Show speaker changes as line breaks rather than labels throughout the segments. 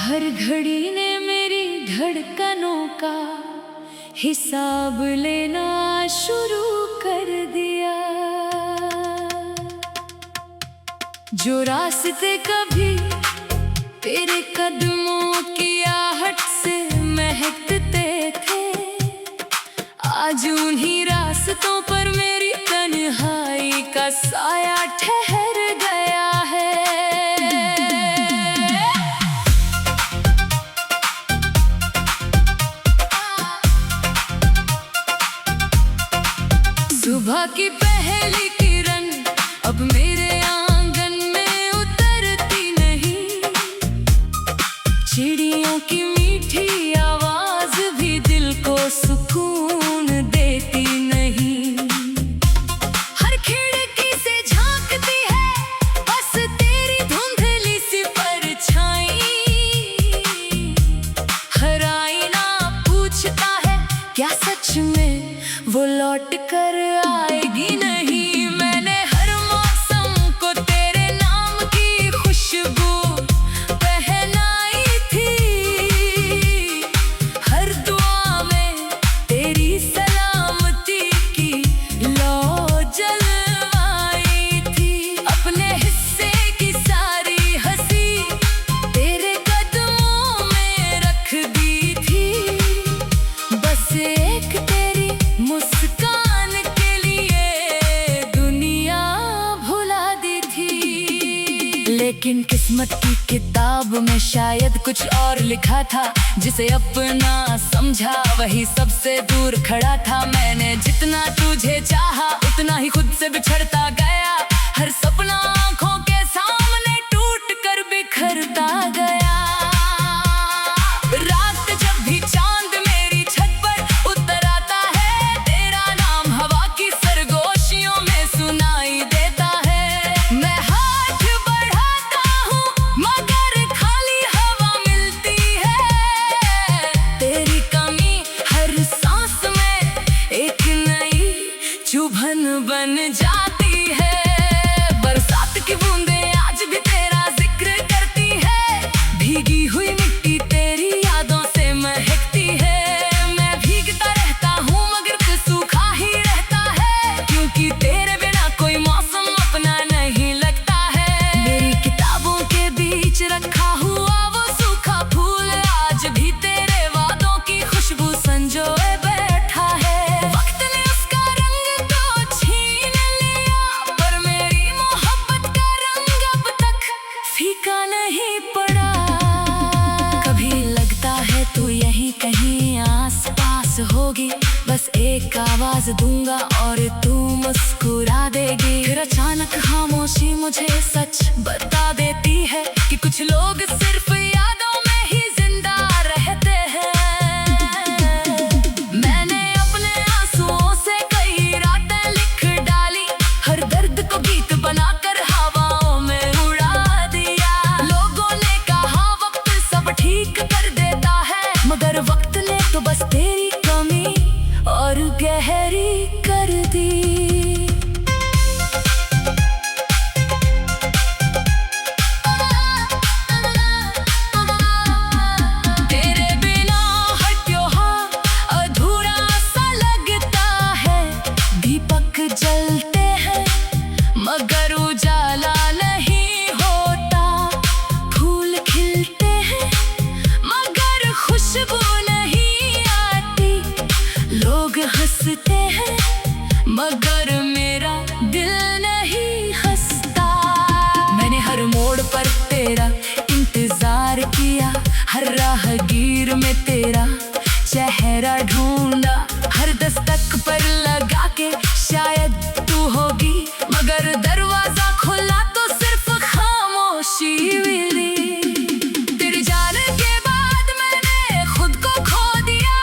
हर घड़ी ने मेरी धड़कनों का हिसाब लेना शुरू कर दिया। जो रास्ते कभी तेरे कदमों की आहट से महकते थे, आज उन्हीं रास्तों पर मेरी तन्हाई का साया ठहर गया है। सुबह की पहली किरण अब मेरे आंगन में उतरती नहीं, चिड़ियों की मीठी आवाज भी दिल को सुकून देती नहीं। हर खिड़की से झांकती है बस तेरी धुंधली सी परछाई, हर आईना पूछता है क्या सच में वो लौट कर आएगी नहीं। मैंने हर मौसम को तेरे नाम की खुशबू पहनाई थी, हर दुआ में तेरी सलामती की लौ जलवाई थी। अपने हिस्से की सारी हंसी तेरे कदमों में रख दी थी, बस एक तेरी मुस्कान के लिए दुनिया भुला दी थी। लेकिन किस्मत की किताब में शायद कुछ और लिखा था, जिसे अपना समझा वही सबसे दूर खड़ा था। मैंने जितना तुझे चाहा उतना ही खुद से बिछड़ता गया, हर सपना आंखों के सामने टूट कर बिखरता गया। रात जब भी चांद मेरी छत पर उतर आता है, तेरा नाम हवा की सरगोशियों में सुनाई देता है। मैं हाथ बढ़ाता हूँ मगर खाली हवा मिलती है, तेरी कमी हर सांस में एक नई चुभन बन जाती है। बरसात की बूंदें आज भी तेरा जिक्र करती है, भीगी हुई मिट्टी तेरी यादों से महकती है। मैं भीगता रहता हूँ मगर तू सूखा ही रहता है, क्योंकि तेरे बिना कोई मौसम अपना नहीं लगता है। मेरी किताबों के बीच रखा हुआ वो सूखा फूल आज भी तेरे वादों की खुशबू संजोए बैठा है। वक्त ने उसका रंग तो छीन लिया, पर मेरी मोहब्बत का रंग अब तक फीका नहीं पड़ा। कभी लगता है तू यहीं कहीं आस पास होगी, बस एक आवाज दूंगा और तू मुस्कुरा देगी। फिर अचानक खामोशी मुझे सच बता देती है कि कुछ लोग सिर्फ यादों में ही जिंदा रहते हैं। मैंने अपने आंसुओं से कई रातें लिख डाली, हर दर्द को गीत बनाकर हवाओं में उड़ा दिया। लोगों ने कहा वक्त सब ठीक कर देता है, मगर वक्त ने तो बस तेरी कमी और गहरी कर दी। तेरे बिना हर त्योहार अधूरा सा लगता है, दीपक जलते हैं मगर उजाला नहीं होता, फूल खिलते हैं मगर खुशबू नहीं आती, लोग हंसते हैं मगर मेरा दिल नहीं हंसता। मैंने हर मोड़ पर तेरा इंतजार किया, हर राहगीर में तेरा चेहरा ढूंढा, हर दस्तक पर लगा के शायद तू होगी, मगर दरवाजा खुला तो सिर्फ खामोशी मिली। तेरे जाने के बाद मैंने खुद को खो दिया,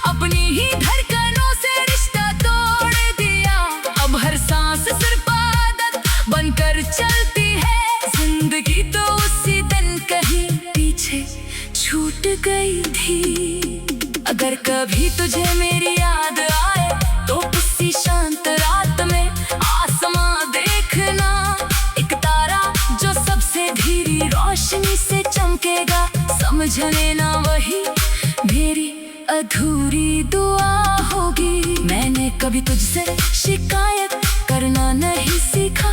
अपनी ही धड़कनों से रिश्ता तोड़ दिया। अब हर सांस सिर्फ आदत बनकर चलती है, जिंदगी तो उसी दिन कहीं पीछे छूट गई थी। अगर कभी तुझे मेरी याद आए तो किसी शांत रात में आसमां देखना, एक तारा जो सबसे धीरी रोशनी से चमकेगा। समझ लेना वही मेरी अधूरी दुआ होगी। मैंने कभी तुझसे शिकायत करना नहीं सीखा,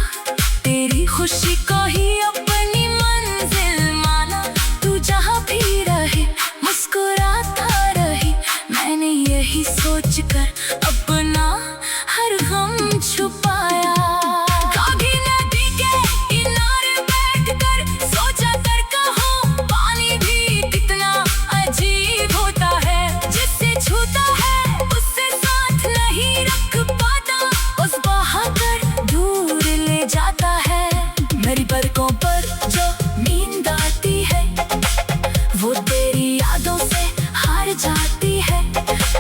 तेरी खुशी को ही अपनी मंजिल माना। तू जहाँ भी रहे मुस्कुराता रहे, मैंने यही सोचकर अपना हर गम छुपाया। कभी नदी के किनारे बैठकर सोचा करता हूँ, पानी भी कितना अजीब होता है। जिससे छूता है उससे साथ नहीं रख पाता, उस बहाकर दूर ले जाता है। मेरी पलकों पर जो नींद आती है वो तेरी यादों से हार जाती है।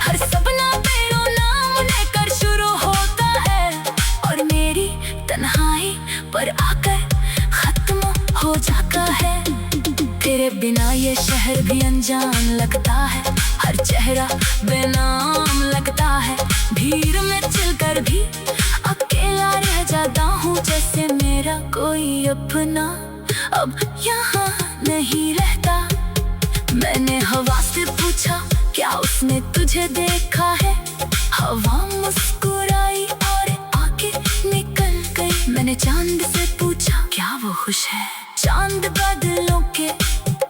हर सपना तेरा नाम लेकर शुरू होता है और मेरी तन्हाई पर आकर खत्म हो जाता है। तेरे बिना ये शहर भी अनजान लगता है, हर चेहरा बेनाम लगता है। भीड़ में चलकर भी अकेला रह जाता हूँ, जैसे मेरा कोई अपना अब यहाँ नहीं रहता। मैंने हवा से पूछा क्या उसने तुझे देखा है, हवा मुस्कुराई और आगे निकल गई। मैंने चांद से पूछा क्या वो खुश है, चांद बादलों के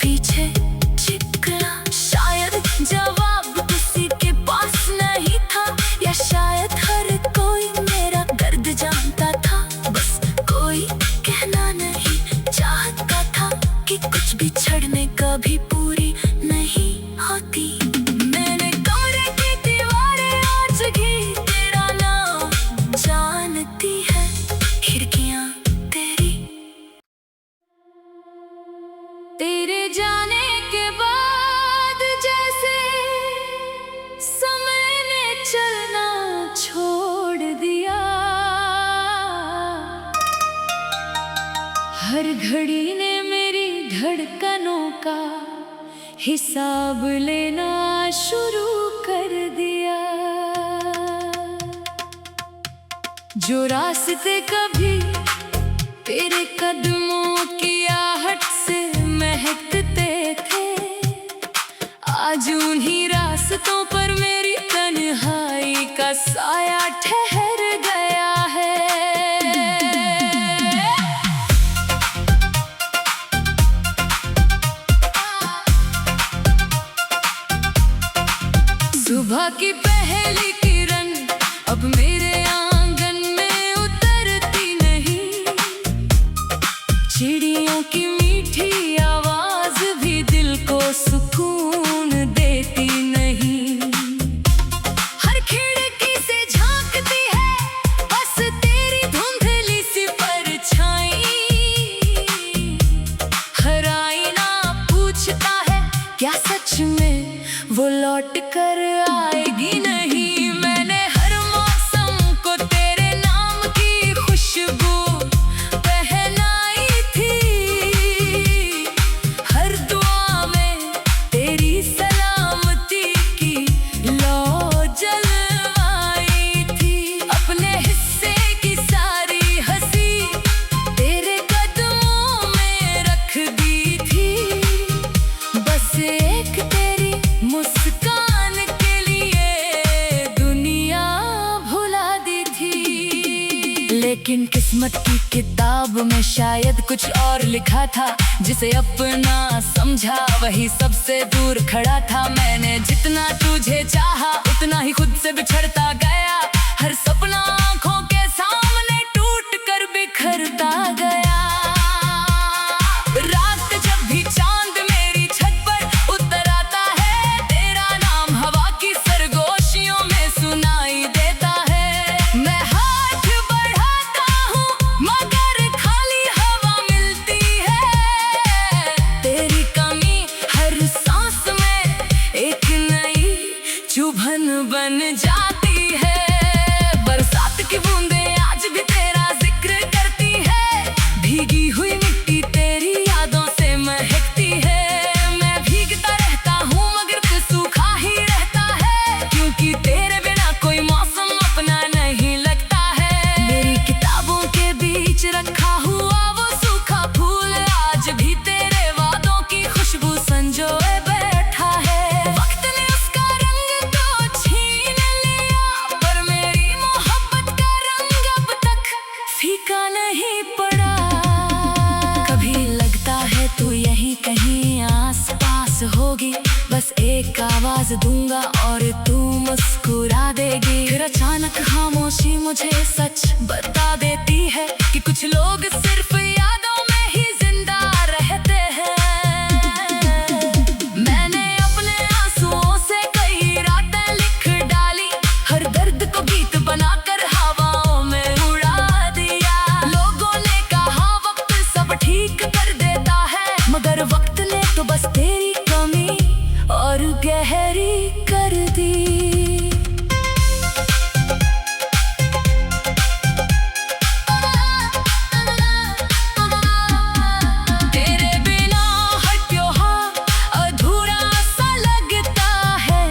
पीछे चिकना। शायद जवाब किसी के पास नहीं था, या शायद हर कोई मेरा दर्द जानता था। बस कोई कहना नहीं चाहता था कि कुछ बिछड़ने कभी पूरी नहीं होती। मैंने कमरे की दीवारें आज भी तेरा नाम जानती है, खिड़कियां तेरे जाने के बाद जैसे समय ने चलना छोड़ दिया। हर घड़ी ने मेरी धड़कनों का हिसाब लेना शुरू कर दिया। जो रास्ते कभी तेरे कदमों की आहट से महकते थे, आज उन्हीं रास्तों पर मेरी तन्हाई का साया ठहर गया है। सुबह की पहली किरण अब मेरे आंगन में उतरती नहीं, चिड़ियों की मीठी आवाज भी दिल को सुकून देती नहीं। हर खिड़की से झांकती है बस तेरी धुंधली सी परछाई। हर आईना पूछता है क्या सच में वो लौट कर आएगी नहीं। मैंने हर मौसम को तेरे नाम की खुशबू पहनाई थी, हर दुआ में तेरी सलामती की लौ जलवाई थी। अपने हिस्से की सारी हंसी तेरे कदमों में रख दी थी, बस एक तेरी मुस्कान के लिए दुनिया भुला दी थी। लेकिन किस्मत की किताब में शायद कुछ और लिखा था, जिसे अपना समझा वही सबसे दूर खड़ा था। मैंने जितना तुझे चाहा उतना ही खुद से बिछड़ता गया, हर सपना आंखों के सामने टूट कर बिखरता गया। रात जब भी चांद मेरी छत पर उतर आता है, तेरा नाम हवा की सरगोशियों में सुनाई देता है। मैं हाथ बढ़ाता हूँ मगर खाली हवा मिलती है, तेरी कमी हर सांस में एक नई चुभन बन जाती है। बरसात की बूंदें आज भी तेरा जिक्र करती है, भीगी हुई मिट्टी तेरी यादों से महकती है। मैं भीगता रहता हूँ मगर तू सूखा ही रहता है, क्योंकि तेरे बिना कोई मौसम अपना नहीं लगता है। मेरी किताबों के बीच रखा हुआ वो सूखा फूल आज भी तेरे वादों की खुशबू संजोए आवाज दूंगा और तू मुस्कुरा देगी। फिर अचानक खामोशी मुझे सच बता देती है कि कुछ लोग सिर्फ यादों में ही जिंदा रहते हैं। मैंने अपने आंसुओं से कई रातें लिख डाली, हर दर्द को गीत बनाकर हवाओं में उड़ा दिया। लोगों ने कहा वक्त सब ठीक कर देता है, मगर वक्त ने तो बस तेरी कमी और गहरी कर दी। तेरे बिना हर त्योहार अधूरा सा लगता है।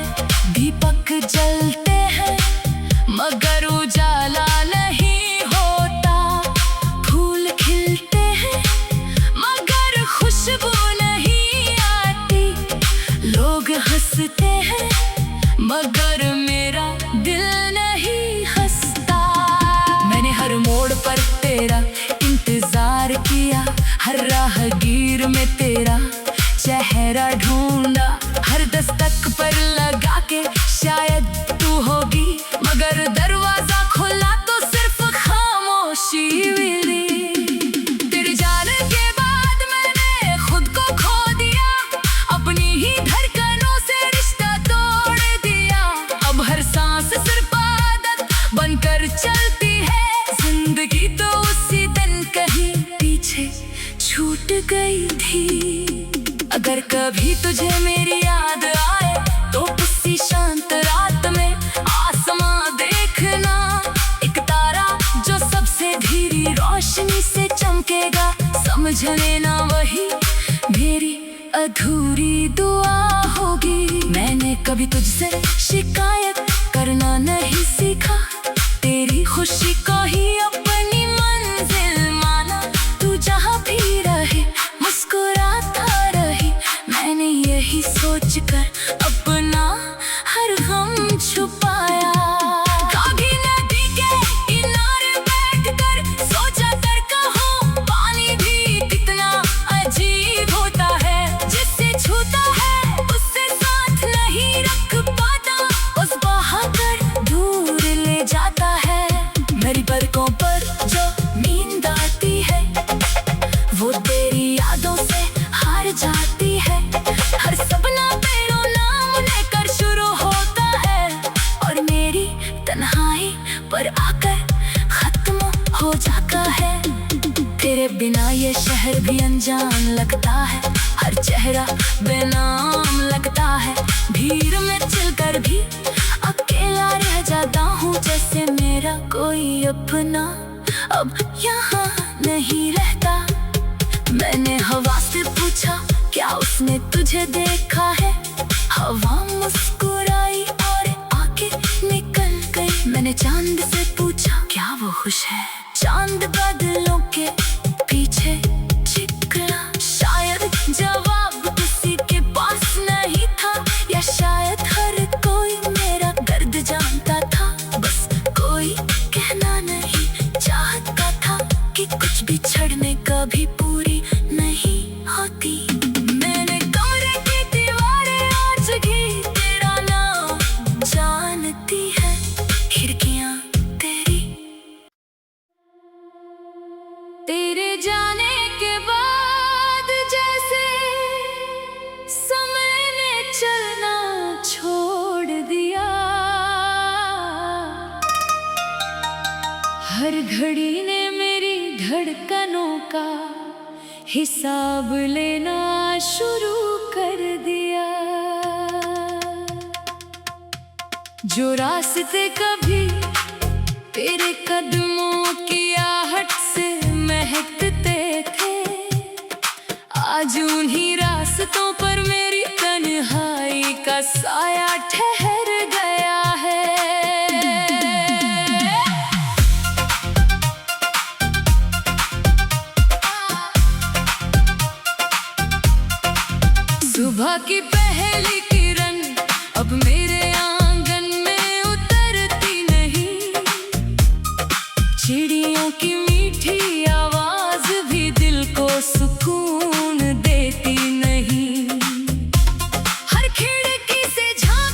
दीपक जलते हैं मगर उजाला नहीं होता, फूल खिलते हैं मगर खुशबू नहीं आती, लोग हंसते हैं मगर मेरा दिल नहीं हंसता। मैंने हर मोड़ पर तेरा इंतजार किया, हर राहगीर में तेरा चेहरा ढूंढा, हर दस्तक पर लगा के शायद तू होगी, मगर दरवाजा खुला तो सिर्फ खामोशी मिली। तेरे जाने के बाद मैंने खुद को खो दिया, अपनी ही धड़कनों से रिश्ता तोड़ दिया। अब हर सांस सिर्फ आदत बनकर चलती है, जिंदगी तो उसी दिन कहीं पीछे छूट गई थी। अगर कभी तुझे मेरी याद आए तो उसी शांत रात में आसमां देखना, एक तारा जो सबसे धीरी रोशनी से चमकेगा, समझ लेना वही मेरी अधूरी दुआ होगी। मैंने कभी तुझसे शिकायत करना नहीं सीखा, तेरी खुशी को ही अपनी मंजिल माना। तू जहाँ भी रहे मुस्कुराता रहे, मैंने यही सोचकर अपना हर गम छुपाया। कभी नदी के किनारे बैठकर सोचा करता हूँ, पानी भी कितना अजीब होता है, जिससे छूता है उससे साथ नहीं रख पाता, उस बहाकर दूर ले जाता है। मेरी पलकों पर जो नींद आती है वो तेरी यादों से हार जाती है, हर सपना तेरा नाम लेकर शुरू होता है और मेरी तन्हाई पर आकर खत्म हो जाता है। तेरे बिना ये शहर भी अनजान लगता है, हर चेहरा बेनाम लगता है, भीड़ में चलकर भी अकेला रह जाता हूँ, जैसे मेरा कोई अपना अब यहाँ नहीं रहता। मैंने हवा से पूछा क्या उसने तुझे देखा है, हवा मुस्कुराई और आके निकल गई। मैंने चांद से पूछा क्या वो खुश है, चांद बादलों के पीछे चिकना, शायद जवाब किसी के पास नहीं था, या शायद हर कोई मेरा दर्द जानता था, बस कोई कहना नहीं चाहता था कि कुछ बिछड़ने कभी पूरी नहीं होती। मैंने कमरे की दीवारें आज भी तेरा नाम जानती है, खिड़कियां तेरी। तेरे जाने के बाद जैसे समय ने चलना छोड़ दिया, हर घड़ी ने मेरी धड़कनों का हिसाब लेना शुरू कर दिया। जो रास्ते कभी तेरे कदमों की आहट से महकते थे, आज उन्हीं रास्तों पर मेरी तन्हाई का साया ठहर गया है। सुबह की पहली किरण अब मेरे आंगन में उतरती नहीं, चिड़ियों की मीठी आवाज भी दिल को सुकून देती नहीं। हर खिड़की से झांक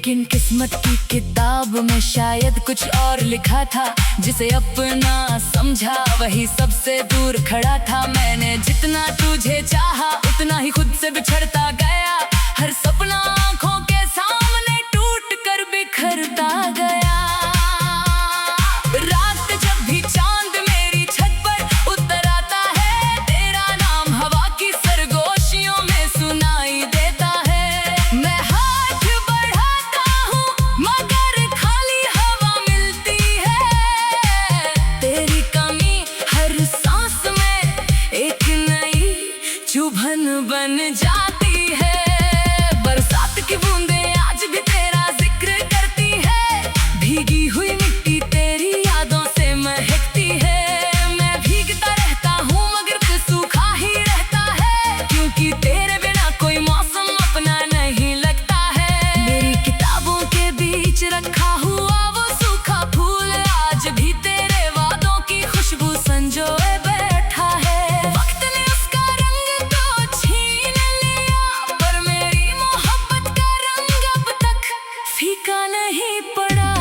लेकिन किस्मत की किताब में शायद कुछ और लिखा था। जिसे अपना समझा वही सबसे दूर खड़ा था। मैंने जितना तुझे चाहा उतना ही खुद से बिछड़ता गया। हर सपना आंखों के सामने टूट कर बिखरता गया। रात जब भी चांद मेरी छत पर उतर आता है, तेरा नाम हवा की सरगोशियों में सुनाई देता है। मैं हाथ बढ़ाता हूँ मगर खाली हवा मिलती है। तेरी कमी हर सांस में एक नई चुभन बन जाती है। बरसात की बूंदें आज भी तेरा जिक्र करती है। भीगी हुई मिट्टी तेरी यादों से महकती है। मैं भीगता रहता हूँ मगर तू सूखा ही रहता है, क्योंकि तेरे बिना कोई मौसम अपना नहीं लगता है। मेरी किताबों के बीच रखा हुआ वो सूखा फूल आज भी तेरे वादों की खुशबू संजोए बैठा है। वक्त ने उसका रंग तो छीन लिया, पर मेरी मोहब्बत का रंग अब तक फीका नहीं पड़ा।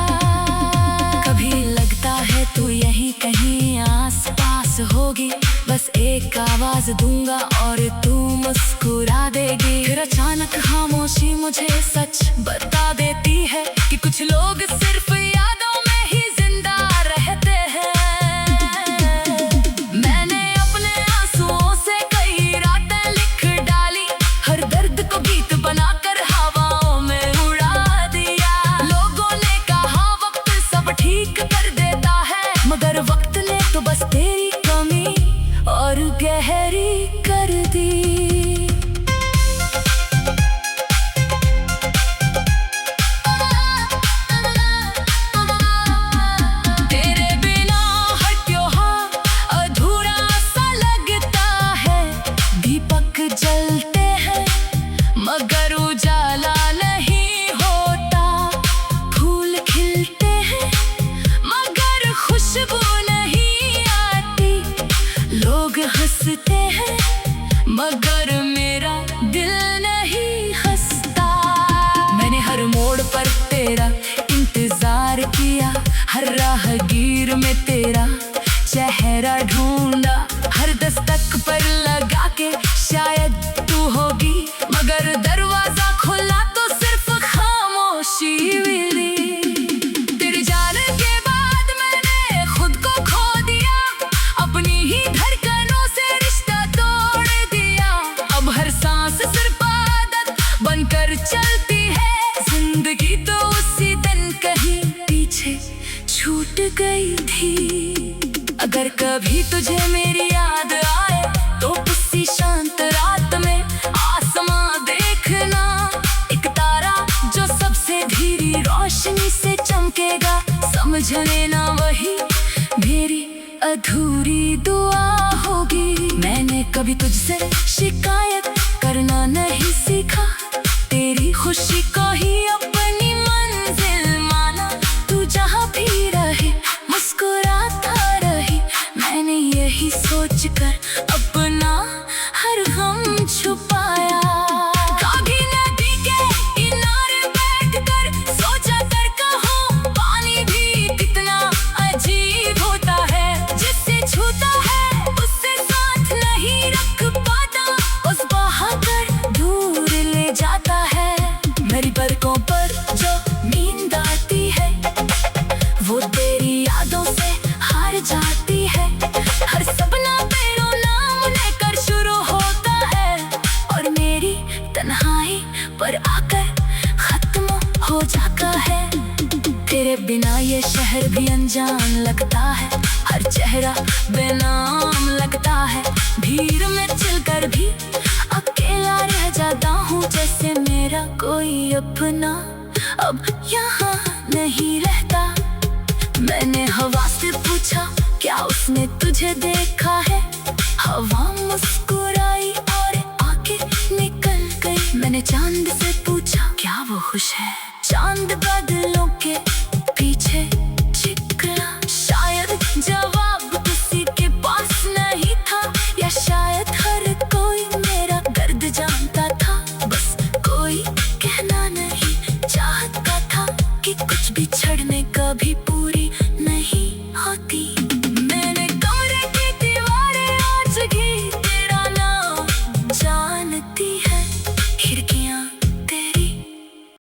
कभी लगता है तू यहीं कहीं आस पास होगी, बस एक आवाज दूंगा और तू मुस्कुरा देगी। फिर अचानक खामोशी मुझे सच बता देती है कि कुछ लोग सिर्फ यादों में ही जिंदा रहते हैं। मैंने अपने आंसुओं से कई रातें लिख डाली, हर दर्द को गीत बनाकर हवाओं में उड़ा दिया। लोगों ने कहा वक्त सब ठीक कर देता है, मगर वक्त ने तो बस तेरी कमी और गहरी कर दी। तेरे बिना हर त्योहार अधूरा सा लगता है। दीपक जलते हैं मगर उजाला नहीं होता। फूल खिलते हैं मगर खुशबू नहीं आती। लोग हंसते हैं मगर मेरा दिल नहीं हंसता। मैंने हर मोड़ पर तेरा इंतजार किया, हर राहगीर में तेरा चेहरा ढूंढा। हर दस्तक पर लगा के शायद तू होगी, मगर दरवाजा खुला तो सिर्फ खामोशी मिली। तेरे जाने के बाद मैंने खुद को खो दिया, अपनी ही धड़कनों से रिश्ता तोड़ दिया। अब हर सांस सिर्फ आदत बनकर चलती है। जिंदगी तो उसी दिन कहीं पीछे छूट गई थी। अगर कभी तुझे मेरी याद आए तो उसी शांत रात में आसमां देखना। एक तारा जो सबसे धीरी रोशनी से चमकेगा, समझ लेना वही मेरी अधूरी दुआ होगी। मैंने कभी तुझसे शिकायत करना नहीं सीखा, तेरी खुशी को ही अपनी मंजिल माना। तू जहाँ भी रहे मुस्कुराता रहे, मैंने यही सोच कर अपना हर गम छुपाया। कभी नदी के किनारे बैठकर सोचा करता हूँ, पानी भी कितना अजीब होता है। जिससे छूता है उससे साथ नहीं रख पाता, उस बहाकर दूर ले जाता है। मेरी पलकों पर जो नींद आती है वो तेरी यादों से हार जाती है। हर सपना तेरा नाम लेकर शुरू होता है और मेरी तन्हाई पर आकर खत्म हो जाता है। तेरे बिना ये शहर भी अनजान लगता है, हर चेहरा बेनाम लगता है। भीड़ में चलकर भी अकेला रह जाता हूँ, जैसे मेरा कोई अपना अब यहाँ नहीं रहता। मैंने हवा से पूछा क्या उसने तुझे देखा है, हवा मुस्कुराई और आके निकल गई। मैंने चांद से पूछा क्या वो खुश है, चांद बादलों